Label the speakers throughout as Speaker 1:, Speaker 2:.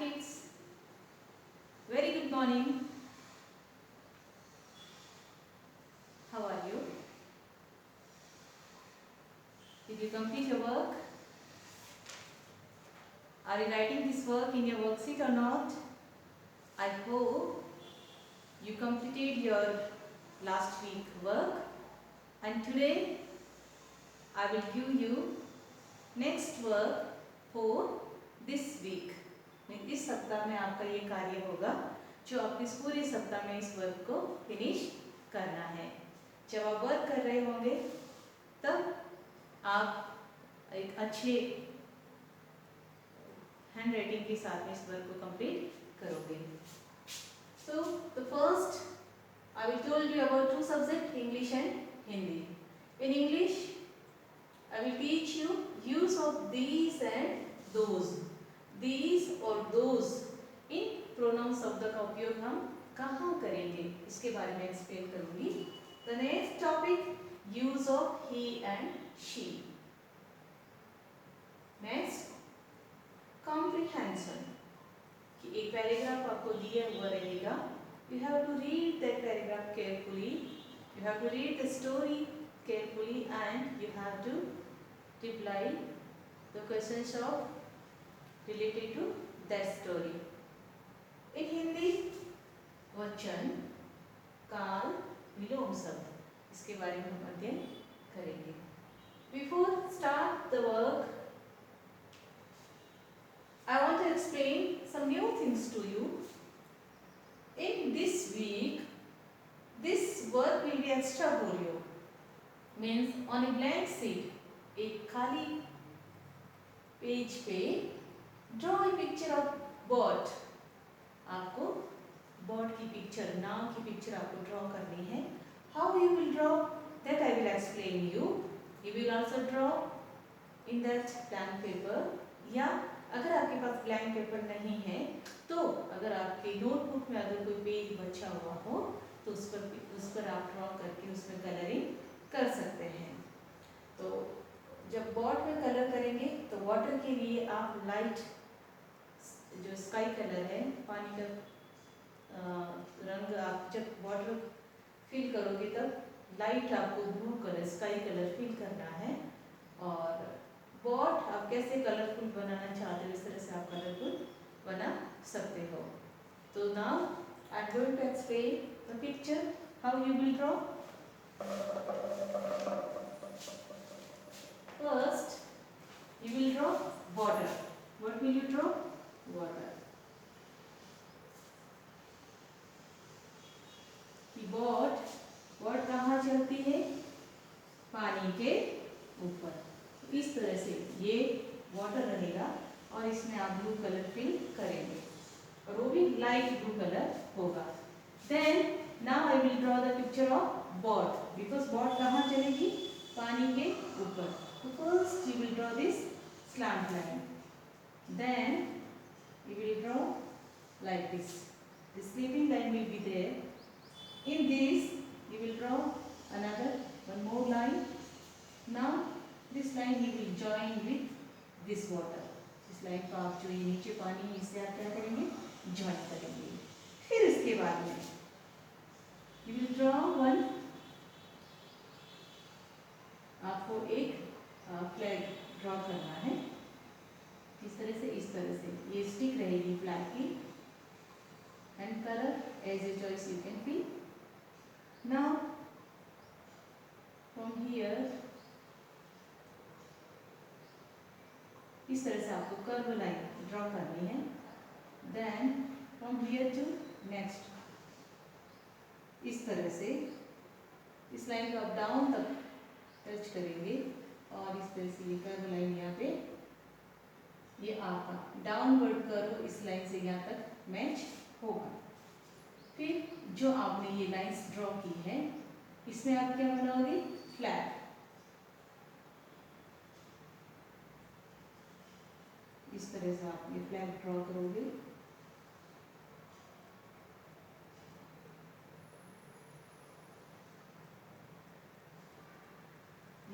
Speaker 1: kids. Very good morning. How are you? Did you complete your work? Are you writing this work in your worksheet or not? I hope you completed your last week work, and today I will give you next work for this week. इस सप्ताह में आपका ये कार्य होगा जो आपको इस पूरे सप्ताह में इस वर्क को फिनिश करना है। जब आप वर्क कर रहे होंगे तब आप एक अच्छे हैंड राइटिंग के साथ में इस वर्क को कंप्लीट करोगे। So the first I will told you about two subjects, English and Hindi. In English I will teach you use of these and those. These और those इन प्रोनाउन शब्द का उपयोग हम कहाँ करेंगे इसके बारे में एक्सप्लेन करूंगी। The next topic use of he and she. Next comprehension कि एक पैराग्राफ आपको दिया हुआ रहेगा। You have to read that paragraph carefully. You have to read the story carefully and you have to reply the questions of related to that story. In Hindi वचन काल विलोम शब्द इसके बारे में हम अध्ययन करेंगे। Before start the work, I want to explain some new things to you. In this week, this work will be extrafoliio. Means on a blank sheet, एक खाली पेज पे draw a picture of boat. आपको boat की picture, नाव की picture आपको draw करनी है। How you will draw that I will explain you. You will also draw in that blank paper. या अगर आपके पास ब्लैंक पेपर नहीं है तो अगर आपके नोटबुक में अगर कोई पेज बचा हुआ हो तो उस पर आप ड्रॉ करके उसमें कलरिंग कर सकते हैं। तो जब बोट में कलर करेंगे तो वाटर के लिए आप लाइट जो स्काई कलर है पानी का रंग आप जब वाटर फिल करोगे तब लाइट आपको blue colour sky colour fill करना है। और बोट आप कैसे कलरफुल बनाना चाहते हो इस तरह से आप कलरफुल बना सकते हो। तो now I am going to explain the picture how you will draw. First you will draw water. What will you draw? Water. कि बोट कहाँ चलती है? पानी के ऊपर। इस तरह से ये वाटर रहेगा और इसमें आप ब्लू कलर फिल करेंगे और वो भी लाइट ब्लू कलर होगा। Then now I will draw the picture of boat because boat कहाँ चलेगी? पानी के ऊपर। So first you will draw this slant line. Then you will draw like this. The sleeping line will be there. In this you will draw one more line. Now this line you will join with this water. इस line को आप जो ये नीचे पानी है इससे आप क्या करेंगे? ज्वाइन करेंगे। फिर इसके बाद में you will draw one, आपको एक फ्लैग ड्रॉ करना है। इस तरह से ये स्टिक रहेगी फ्लैग की। And colour as a choice you can fill. Now from here इस तरह से आपको कर्व लाइन ड्रॉ करनी है। Then from here to next इस तरह से इस लाइन को आप डाउन तक टच करेंगे और इस तरह से ये कर्व लाइन यहाँ पे ये आपका डाउनवर्ड कर्व इस लाइन से यहाँ तक मैच होगा। फिर जो आपने ये लाइंस ड्रॉ की है इसमें आप क्या बनाओगे? फ्लैग। इस तरह से आप ये फ्लैग ड्रॉ करोगे।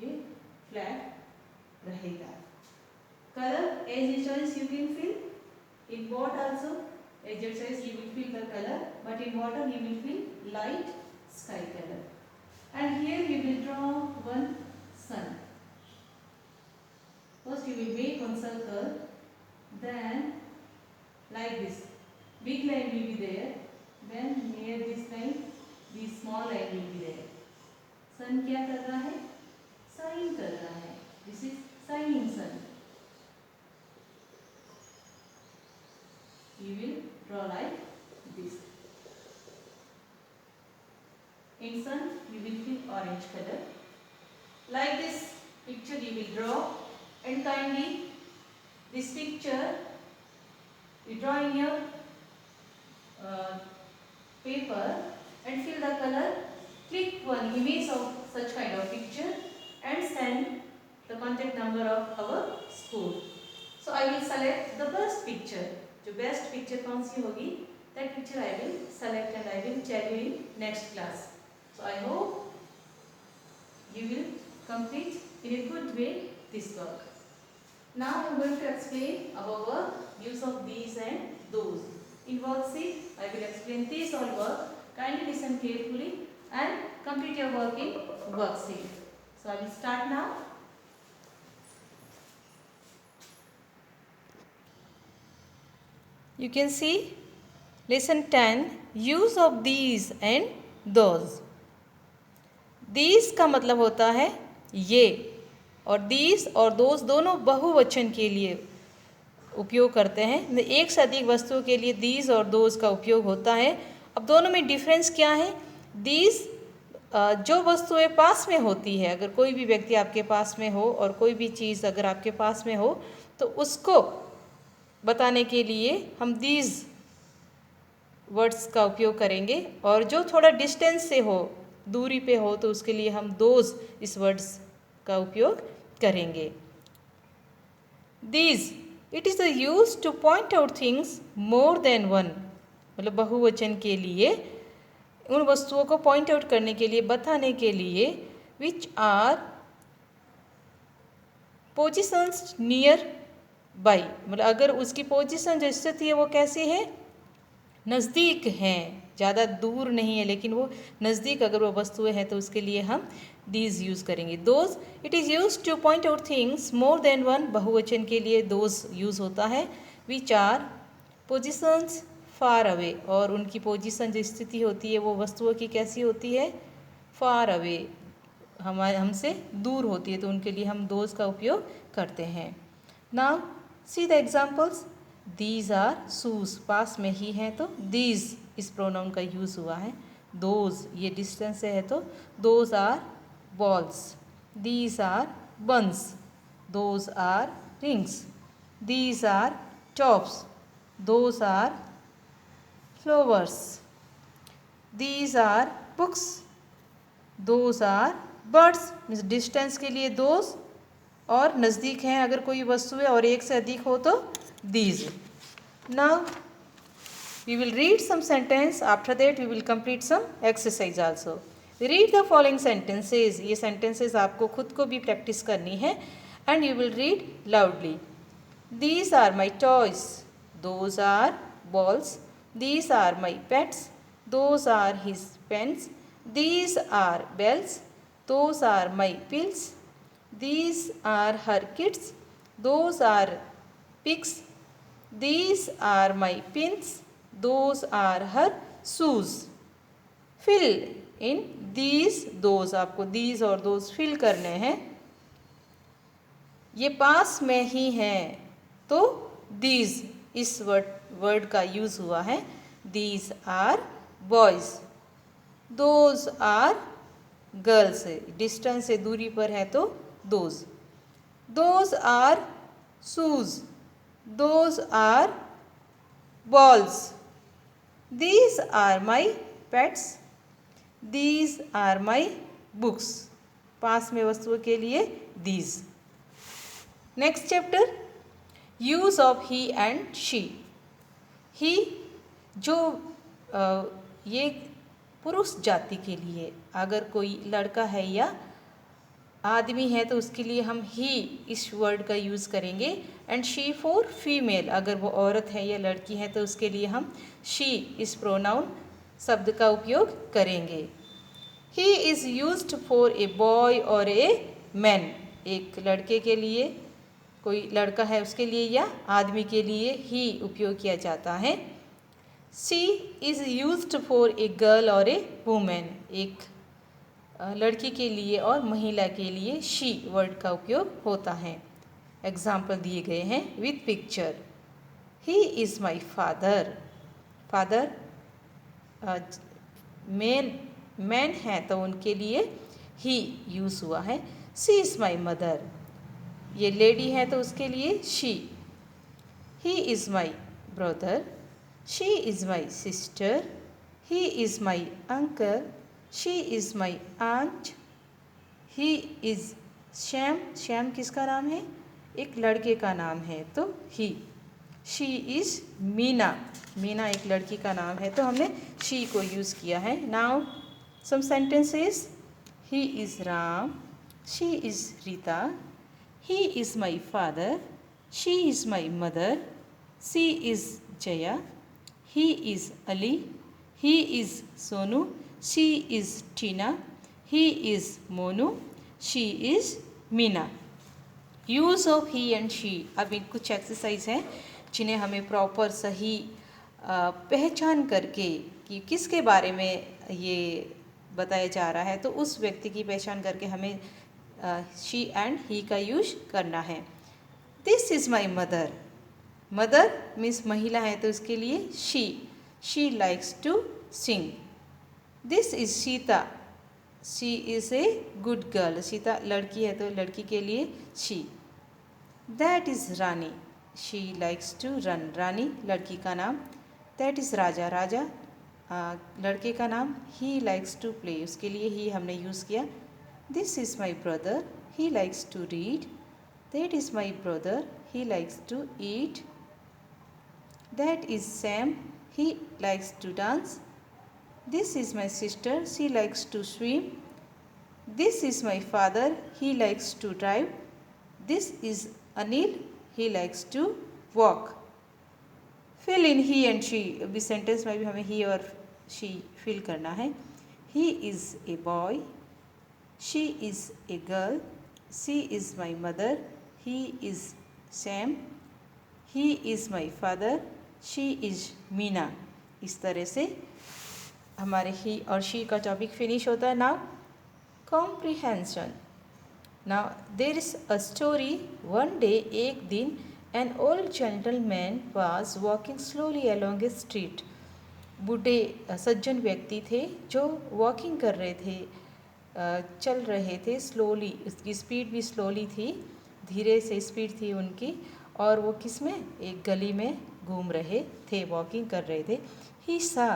Speaker 1: ये फ्लैग रहेगा। Colour as a choice you can fill In boat also, exercise you will fill the color, but in water you will fill light sky color. And here you will draw one sun. First you will make one circle, then like this. Big line will be there, then near this line, the small line will be there. Sun क्या कर रहा है? Shine कर रहा है. This is shining sun. You will draw like this. In sun, you will fill orange color. Like this picture you will draw, and kindly this picture you draw in your paper and fill the color. Click one image of such kind of picture and send the contact number of our school. So I will select the best picture. जो best picture कौन सी होगी, that picture I will select and I will tell you in next class. So I hope you will complete in a good way this work. Now I am going to explain our work, use of these and those. In worksheet I will explain this all work. Kindly listen carefully and complete your work in worksheet. So I will start now. You can see lesson 10, use of these and those. These का मतलब होता है ये, और these और those दोनों बहुवचन के लिए उपयोग करते हैं. एक से अधिक वस्तुओं के लिए these और those का उपयोग होता है. अब दोनों में डिफरेंस क्या है? these जो वस्तुएं पास में होती है, अगर कोई भी व्यक्ति आपके पास में हो और कोई भी चीज़ अगर आपके पास में हो तो उसको बताने के लिए हम these वर्ड्स का उपयोग करेंगे, और जो थोड़ा डिस्टेंस से हो, दूरी पे हो, तो उसके लिए हम those इस वर्ड्स का उपयोग करेंगे. these it is the use to point out things more than one, मतलब बहुवचन के लिए उन वस्तुओं को पॉइंट आउट करने के लिए, बताने के लिए. Which are positions nearby, मतलब अगर उसकी पोजीशन जो स्थिति है वो कैसी है? नज़दीक हैं, ज़्यादा दूर नहीं है, लेकिन वो नज़दीक अगर वो वस्तुएं हैं तो उसके लिए हम दीज यूज़ करेंगे. Those it is use to point out things more than one, बहुवचन के लिए दोज यूज़ होता है. Which are positions far away, और उनकी पोजीशन जो स्थिति होती है वो वस्तुओं की कैसी होती है? फार अवे, हमसे दूर होती है, तो उनके लिए हम दोज का उपयोग करते हैं. Now see the examples. These are shoes, पास में ही हैं तो दीज इस प्रोनाउन का यूज़ हुआ है. दोज ये डिस्टेंस से है तो those are balls. These are buns. Those are rings. These are tops. Those are flowers. These are books. Those are birds. Means distance के लिए those, और नज़दीक हैं अगर कोई वस्तु है और एक से अधिक हो तो these. Now we will read some sentence. After that we will complete some exercise also. Read the following sentences. ये sentences आपको खुद को भी प्रैक्टिस करनी है, and you will read loudly. These are my toys. Those are balls. These are my pets. Those are his pens. These are bells. Those are my pills. These are her kids. Those are pigs. These are my pins. Those are her shoes. Fill in these those. आपको these और those fill करने हैं. ये पास में ही हैं तो these इस वर्ड का यूज़ हुआ है. These are boys. Those are girls, distance से दूरी पर है तो those. Those are shoes. Those are balls. These are my pets. These are my books. पास में वस्तुओं के लिए these. Next chapter, use of he and she. He जो ये पुरुष जाति के लिए, अगर कोई लड़का है या
Speaker 2: आदमी है तो उसके लिए हम ही इस वर्ड का यूज़ करेंगे। एंड शी फॉर फीमेल, अगर वो औरत है या लड़की है तो उसके लिए हम शी इस प्रोनाउन शब्द का उपयोग करेंगे। He is used for a boy और ए मैन, एक लड़के के लिए, कोई लड़का है उसके लिए या आदमी के लिए ही उपयोग किया जाता है। She is used for a girl और ए वुमेन, एक लड़की के लिए और महिला के लिए शी वर्ड का उपयोग होता है। एग्जाम्पल दिए गए हैं with picture. He is my father, father man है तो उनके लिए ही यूज़ हुआ है। शी इज़ माई मदर, ये लेडी है तो उसके लिए she. He is my brother, she is my sister, he is my uncle, she is my aunt, he is Shyam, Shyam किसका नाम है? एक लड़के का नाम है तो he. She is Meena, Meena एक लड़की का नाम है तो हमने शी को यूज़ किया है। Now some sentences. He is Ram, she is Rita, he is my father, she is my mother, she is Jaya, he is Ali, he is Sonu, she is Tina, he is Monu, she is Meena. Use of he and she. अब इन कुछ exercise हैं जिन्हें हमें proper सही पहचान करके कि किसके बारे में ये बताया जा रहा है तो उस व्यक्ति की पहचान करके हमें शी एंड ही का यूज करना है। This is my mother, mother means महिला है तो इसके लिए she likes to sing. This is Sita, she is a good girl, Sita लड़की है तो लड़की के लिए she. That is Rani, she likes to run, Rani लड़की का नाम। दैट इज़ राजा, राजा लड़के का नाम। ही लाइक्स टू प्ले, उसके लिए ही हमने यूज़ किया। This is my brother, he likes to read. That is my brother, he likes to eat. That is Sam, he likes to dance. This is my sister, she likes to swim. This is my father, he likes to drive. This is Anil, he likes to walk. Fill in he and she, अभी sentence में भी हमें he और she fill करना है। He is a boy, she is a girl, she is my mother, he is Sam, he is my father, she is Meena. इस तरह से हमारे ही और शी का टॉपिक फिनिश होता है। Now comprehension. Now there is a story. One day, एक दिन, an old gentleman was walking slowly along A street. बूढ़े सज्जन व्यक्ति थे जो वॉकिंग कर रहे थे, चल रहे थे स्लोली, उसकी स्पीड भी स्लोली थी, धीरे से स्पीड थी उनकी। और वो किस में, एक गली में घूम रहे थे, वॉकिंग कर रहे थे। ही सा,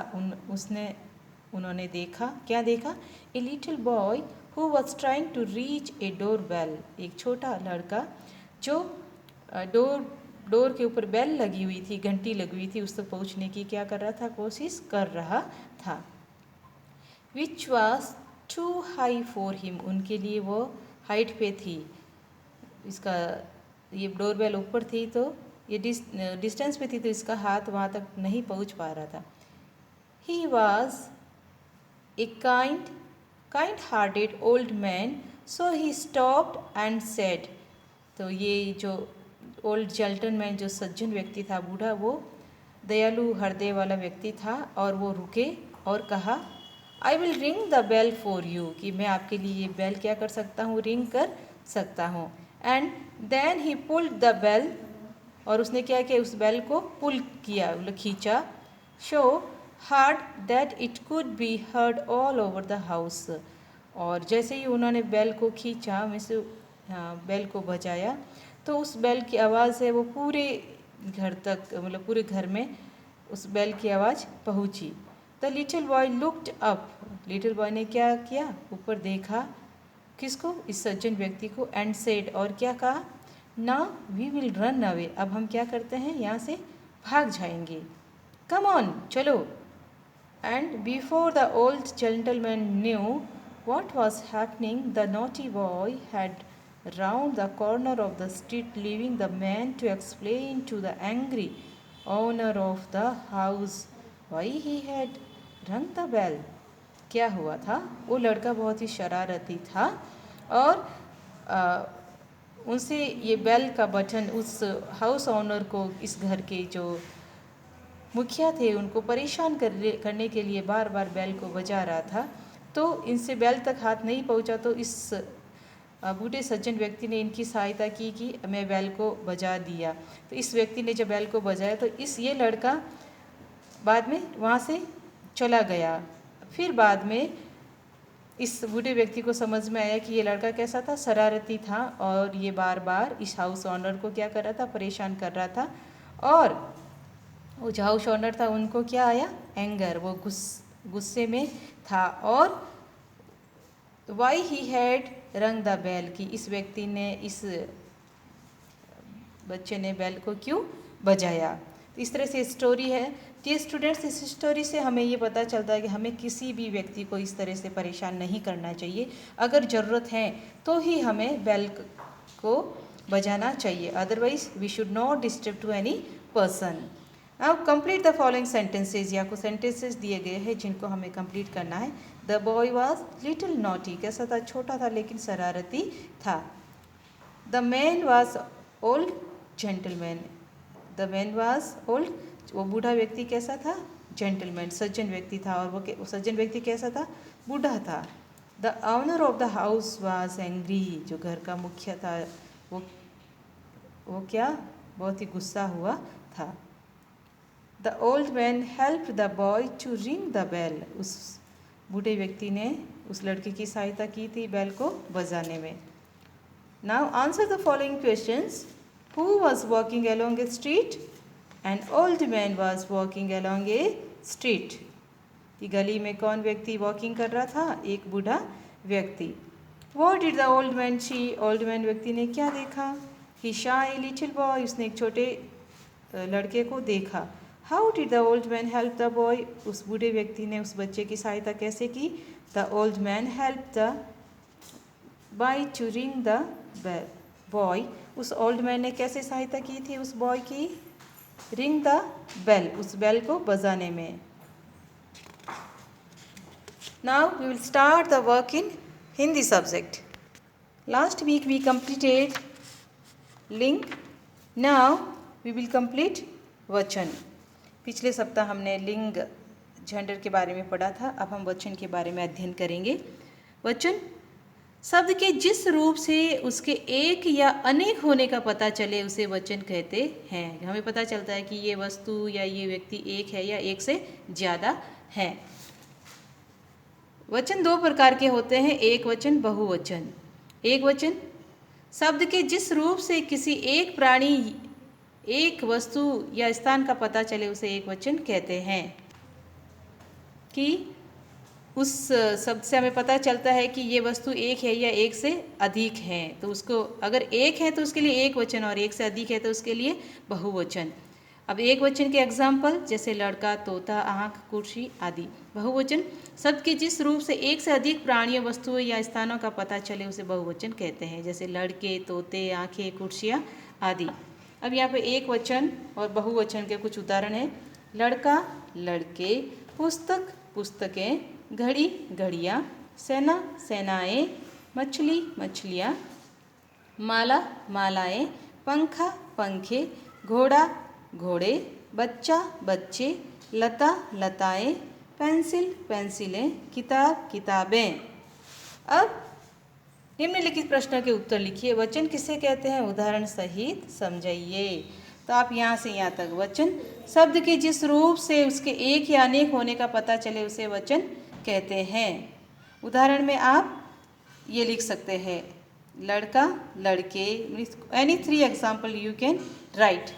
Speaker 2: उन्होंने देखा, क्या देखा? A little boy who was trying to reach a doorbell, एक छोटा लड़का जो डोर के ऊपर बेल लगी हुई थी, घंटी लगी हुई थी, उस तक पहुँचने की क्या कर रहा था, कोशिश कर रहा था। Which was too high for him, उनके लिए वो हाइट पे थी, इसका ये डोर बेल ऊपर थी तो ये डिस्टेंस पे थी तो इसका हाथ वहाँ तक नहीं पहुँच पा रहा था। He was a kind hearted old man, so he stopped and said, तो ये जो ओल्ड जेंटलमैन, जो सज्जन व्यक्ति था, बूढ़ा, वो दयालु हृदय वाला व्यक्ति था और वो रुके और कहा, I will ring the bell for you, कि मैं आपके लिए ये बेल क्या कर सकता हूँ, रिंग कर सकता हूँ। And then he pulled the bell, और उसने क्या किया, उस बेल को पुल किया, मतलब खींचा, show hard that it could be heard all over the house, और जैसे ही उन्होंने बेल को खींचा, वैसे बेल को बजाया तो उस बेल की आवाज़ है वो पूरे घर तक, मतलब पूरे घर में उस बेल की आवाज़ पहुंची। The little boy looked up, little boy ने क्या किया, ऊपर देखा, किसको, इस सज्जन व्यक्ति को, एंड सेड, और क्या कहा, now we will run away, अब हम क्या करते हैं, यहाँ से भाग जाएंगे, कम ऑन चलो। And before the old gentleman knew what was happening, the naughty boy had round the corner of the street, leaving the man to explain to the angry owner of the house why he had rung the bell. क्या हुआ था? वो लड़का बहुत ही शरारती था और उनसे ये बेल का बटन उस हाउस ओनर को, इस घर के जो मुखिया थे, उनको परेशान करने के लिए बार बार बेल को बजा रहा था। तो इनसे बेल तक हाथ नहीं पहुंचा, तो इस बूढ़े सज्जन व्यक्ति ने इनकी सहायता की कि मैं बेल को बजा दिया। तो इस व्यक्ति ने जब बेल को बजाया तो ये लड़का बाद में वहाँ से चला गया। फिर बाद में इस बूढ़े व्यक्ति को समझ में आया कि ये लड़का कैसा था, शरारती था और ये बार बार इस हाउस ओनर को क्या कर रहा था, परेशान कर रहा था। और वो जो हाउस ओनर था उनको क्या आया, एंगर, वो गुस्से में था। और वाई ही हैड रंग द बेल, की इस व्यक्ति ने, इस बच्चे ने बेल को क्यों बजाया। तो इस तरह से स्टोरी है। डियर स्टूडेंट्स, इस स्टोरी से हमें ये पता चलता है कि हमें किसी भी व्यक्ति को इस तरह से परेशान नहीं करना चाहिए। अगर ज़रूरत है तो ही हमें बेल को बजाना चाहिए, otherwise we should not disturb to any person. Now complete the following sentences. या कुछ सेंटेंसेज दिए गए हैं जिनको हमें कंप्लीट करना है। The boy was little naughty, कैसा था, छोटा था लेकिन शरारती था। The man was old gentleman, the man was old, वो बूढ़ा व्यक्ति कैसा था, जेंटलमैन, सज्जन व्यक्ति था। और वो सज्जन व्यक्ति कैसा था, बूढ़ा था। The owner of the house was angry, जो घर का मुखिया था वो क्या, बहुत ही गुस्सा हुआ था। The old man help the boy to ring the bell, उस बूढ़े व्यक्ति ने उस लड़के की सहायता की थी बेल को बजाने में। Now answer the following questions. Who was walking along a street? An old man was walking along a street. कि गली में कौन व्यक्ति वॉकिंग कर रहा था, एक बूढ़ा व्यक्ति। What did the old man see? Old man व्यक्ति ने क्या देखा, He saw a little boy, उसने एक छोटे लड़के को देखा। How did the old man help the boy? उस बूढ़े व्यक्ति ने उस बच्चे की सहायता कैसे की। The old man helped the boy to ring the bell. Boy, उस ओल्ड मैन ने कैसे सहायता की थी उस बॉय की, रिंग द बेल, उस बेल को बजाने में। Now we will start the work in Hindi subject. Last week we completed लिंग, नाउ वी विल कंप्लीट वचन। पिछले सप्ताह हमने लिंग, जेंडर के बारे में पढ़ा था, अब हम वचन के बारे में अध्ययन करेंगे। वचन शब्द के जिस रूप से उसके एक या अनेक होने का पता चले उसे वचन कहते हैं। हमें पता चलता है कि ये वस्तु या ये व्यक्ति एक है या एक से ज़्यादा है। वचन दो प्रकार के होते हैं, एक वचन, बहुवचन। एक वचन शब्द के जिस रूप से किसी एक प्राणी, एक वस्तु या स्थान का पता चले उसे एक वचन कहते हैं। कि उस शब्द से हमें पता चलता है कि ये वस्तु एक है या एक से अधिक है, तो उसको, अगर एक है तो उसके लिए एक वचन और एक से अधिक है तो उसके लिए बहुवचन। अब एक वचन के एग्जाम्पल जैसे लड़का, तोता, आँख, कुर्सी आदि। बहुवचन शब्द के जिस रूप से एक से अधिक प्राणियों, वस्तुओं या स्थानों का पता चले उसे बहुवचन कहते हैं, जैसे लड़के, तोते, आँखें, कुर्सियाँ आदि। अब यहाँ पे एक वचन और बहुवचन के कुछ उदाहरण हैं। लड़का, लड़के, पुस्तक, पुस्तकें, घड़ी, घड़ियाँ, सेना, सेनाएँ, मछली, मछलियाँ, माला, मालाएँ, पंखा, पंखे, घोड़ा, घोड़े, बच्चा, बच्चे, लता, लताएँ, पेंसिल, पेंसिलें, किताब, किताबें। अब निम्नलिखित प्रश्नों के उत्तर लिखिए। वचन किसे कहते हैं, उदाहरण सहित समझाइए। तो आप यहाँ से यहाँ तक वचन शब्द के जिस रूप से उसके एक या अनेक होने का पता चले उसे वचन कहते हैं। उदाहरण में आप ये लिख सकते हैं, लड़का, लड़के, any 3 example you can write.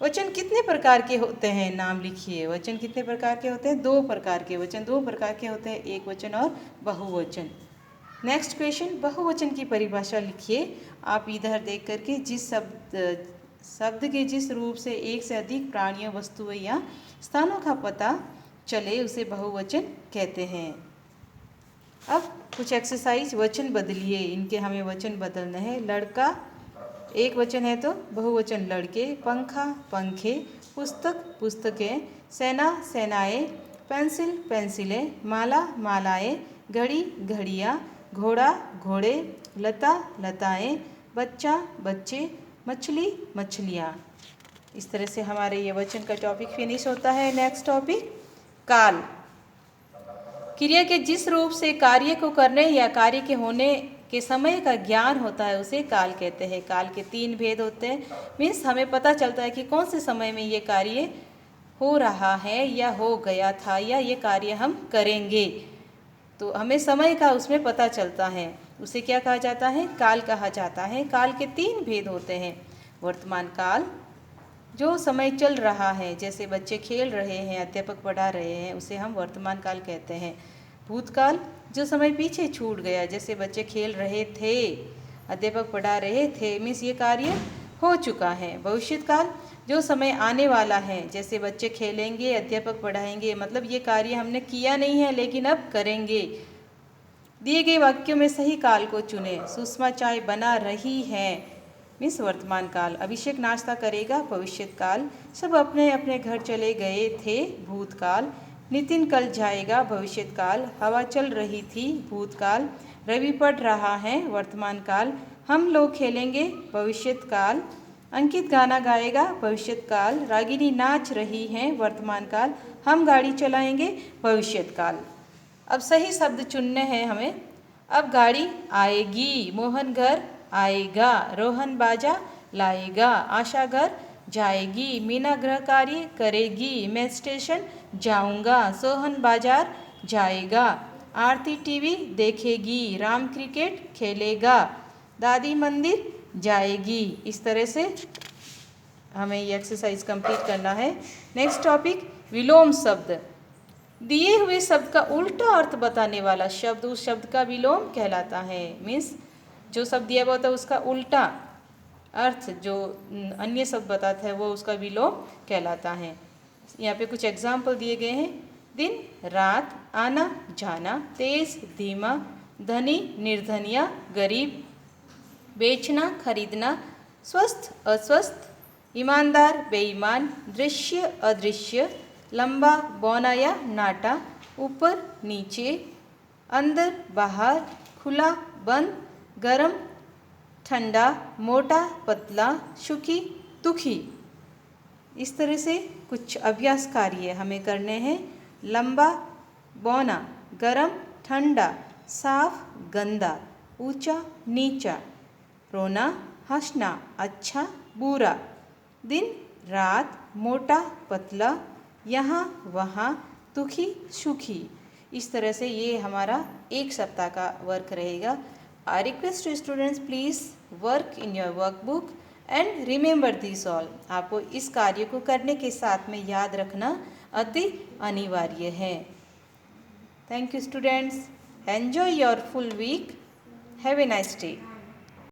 Speaker 2: वचन कितने प्रकार के होते हैं, नाम लिखिए। वचन कितने प्रकार के होते हैं, 2 प्रकार के। वचन 2 प्रकार के होते हैं, एक वचन और बहुवचन। नेक्स्ट क्वेश्चन, बहुवचन की परिभाषा लिखिए। आप इधर देख करके जिस शब्द के जिस रूप से एक से अधिक प्राणियों, वस्तुओं या स्थानों का पता चले उसे बहुवचन कहते हैं। अब कुछ एक्सरसाइज वचन बदलिए, इनके हमें वचन बदलना है। लड़का एक वचन है तो बहुवचन लड़के, पंखा पंखे, पुस्तक पुस्तकें, सेना सेनाएं, पेंसिल पेंसिलें, माला मालाएं, घड़ी घड़ियाँ, घोड़ा घोड़े, लता लताएं, बच्चा बच्चे, मछली मछलियाँ। इस तरह से हमारे ये वचन का टॉपिक फिनिश होता है। नेक्स्ट टॉपिक काल। क्रिया के जिस रूप से कार्य को करने या कार्य के होने के समय का ज्ञान होता है उसे काल कहते हैं। काल के 3 भेद होते हैं, मीन्स हमें पता चलता है कि कौन से समय में ये कार्य हो रहा है या हो गया था या ये कार्य हम करेंगे, तो हमें समय का उसमें पता चलता है। उसे क्या कहा जाता है? काल कहा जाता है। काल के 3 भेद होते हैं। वर्तमान काल, जो समय चल रहा है, जैसे बच्चे खेल रहे हैं, अध्यापक पढ़ा रहे हैं, उसे हम वर्तमान काल कहते हैं। भूतकाल, जो समय पीछे छूट गया, जैसे बच्चे खेल रहे थे, अध्यापक पढ़ा रहे थे, मीन्स ये कार्य हो चुका है। भविष्यत काल, जो समय आने वाला है, जैसे बच्चे खेलेंगे, अध्यापक पढ़ाएंगे, मतलब ये कार्य हमने किया नहीं है लेकिन अब करेंगे। दिए गए वाक्यों में सही काल को चुनें। सुषमा चाय बना रही है, मीन्स वर्तमान काल। अभिषेक नाश्ता करेगा, भविष्यत काल। सब अपने अपने घर चले गए थे, भूतकाल। नितिन कल जाएगा, भविष्यत काल। हवा चल रही थी, भूतकाल। रवि पढ़ रहा है, वर्तमान काल। हम लोग खेलेंगे, भविष्यत काल। अंकित गाना गाएगा, भविष्यत काल। रागिनी नाच रही हैं, वर्तमान काल। हम गाड़ी चलाएंगे, भविष्यत काल। अब सही शब्द चुनने हैं हमें। अब गाड़ी आएगी, मोहन घर आएगा, रोहन बाजा लाएगा, आशा घर जाएगी, मीना गृह कार्य करेगी, मैं स्टेशन जाऊंगा, सोहन बाजार जाएगा, आरती टीवी देखेगी, राम क्रिकेट खेलेगा, दादी मंदिर जाएगी। इस तरह से हमें ये एक्सरसाइज कंप्लीट करना है। नेक्स्ट टॉपिक विलोम शब्द। दिए हुए शब्द का उल्टा अर्थ बताने वाला शब्द उस शब्द का विलोम कहलाता है। मीन्स जो शब्द दिया हुआ होता है उसका उल्टा अर्थ जो अन्य शब्द बताता है वो उसका विलोम कहलाता है। यहाँ पे कुछ एग्जाम्पल दिए गए हैं। दिन रात, आना जाना, तेज धीमा, धनी निर्धनिया, गरीब, बेचना खरीदना, स्वस्थ अस्वस्थ, ईमानदार बेईमान, दृश्य अदृश्य, लंबा बौना या नाटा, ऊपर नीचे, अंदर बाहर, खुला बंद, गरम ठंडा, मोटा पतला, सुखी दुखी। इस तरह से कुछ अभ्यास कार्य हमें करने हैं। लंबा बौना, गरम ठंडा, साफ गंदा, ऊंचा नीचा, रोना हंसना, अच्छा बुरा, दिन रात, मोटा पतला, यहाँ वहाँ, दुखी सुखी। इस तरह से ये हमारा एक सप्ताह का वर्क रहेगा। I request to students please work in your workbook and remember this all. आपको इस कार्य को करने के साथ में याद रखना अति अनिवार्य है। Thank you students, enjoy your full week, have a nice day.